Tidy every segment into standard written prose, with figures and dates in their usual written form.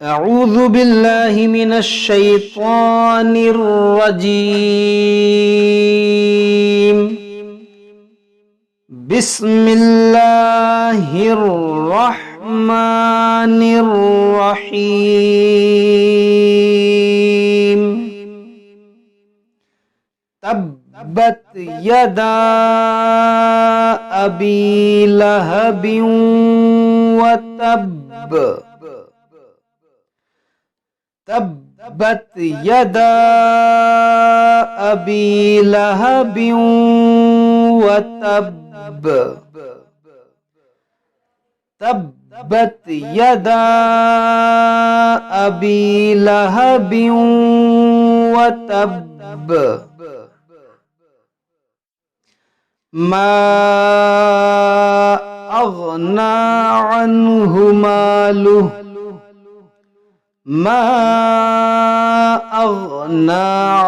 अऊज़ु बिल्लाहि मिनश शैतानिर रजीम। बिस्मिल्लाहिर रहमानिर रहीम। तब्बत यदा अबी लहबिन व तब्ब। तब्बत यदा अबी लहबिन व तब्ब। तब्बत यदा अबी लहबिन व तब्ब। मा अग़ना अन्हु मालुहु मा अग़ना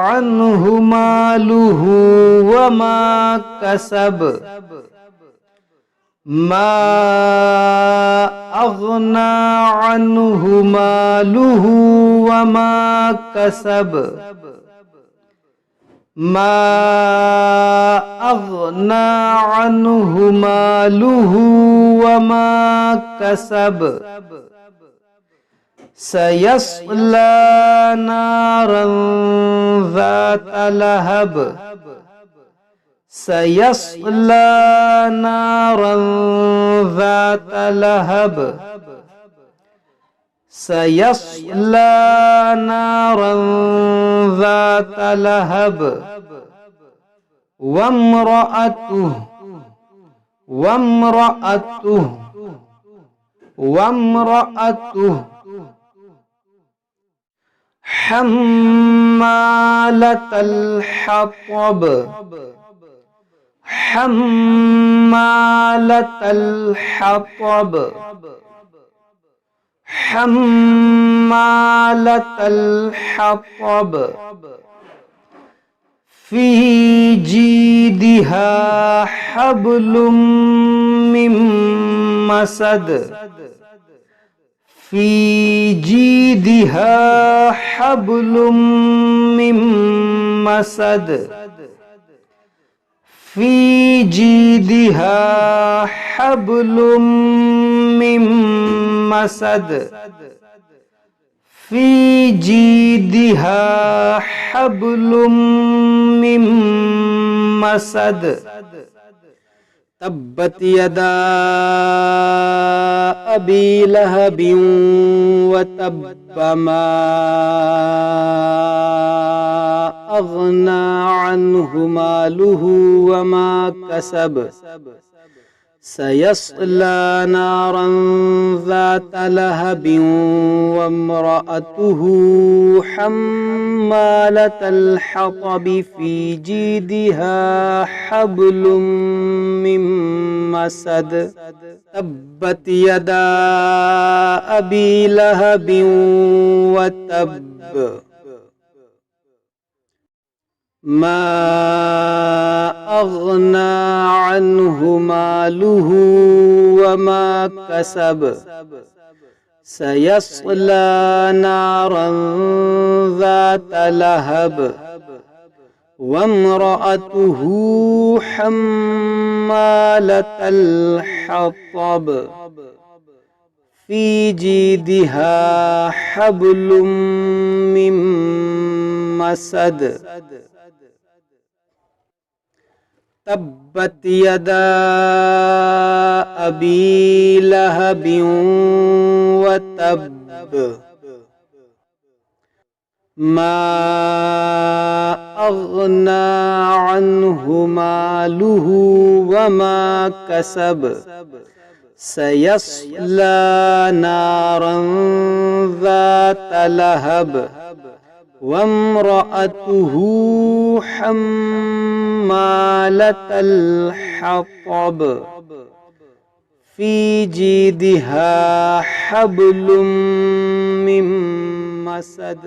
अन्हु मालुहु व मा कसब। मा अग़ना अन्हु मालुहु व मा कसब। मा अग़ना अन्हु मालुहु व मा कसब। सयस्ला नारन ज़ात लहब। सयस्ला नारन ज़ात लहब। सयस्ला नारन ज़ात लहब। वम्रअतुहु हम्मालतल हतब। हम्मालतल हतब। हम्मालतल हतब। फी जीदिहा हब्लुम मिन मसद। फी जीदिहा हब्लुम मिन मसद। फी जीदिहा हब्लुम मिन मसद। फी जीदिहा हब्लुम मिन मसद। तब्बत यदा अबी लहबिन व तब्ब। मा अग़ना अन्हु मालुहु व मा कसब। सयस्ला नारन ज़ात लहबिन वम्रअतुहु हम्मालतल हतब। फी जीदिहा हब्लुम मिन मसद। तब्बत यदा अबी लहबिन व तब्ब। मा अग़ना अन्हु मालुहु व मा कसब। सयस्ला नारन ज़ात लहब। वम्रअतुहु हम्मालतल हतब। फी जीदिहा हब्लुम मिन मसद। तब्बत यदा अबी लहबिन व तब्ब। मा अग़ना अन्हु मालुहु व मा कसब। सयस्ला नारन ज़ात लहब। वम्रअतुहु हम्मालतल हतब। फी जीदिहा हब्लुम मिन मसद।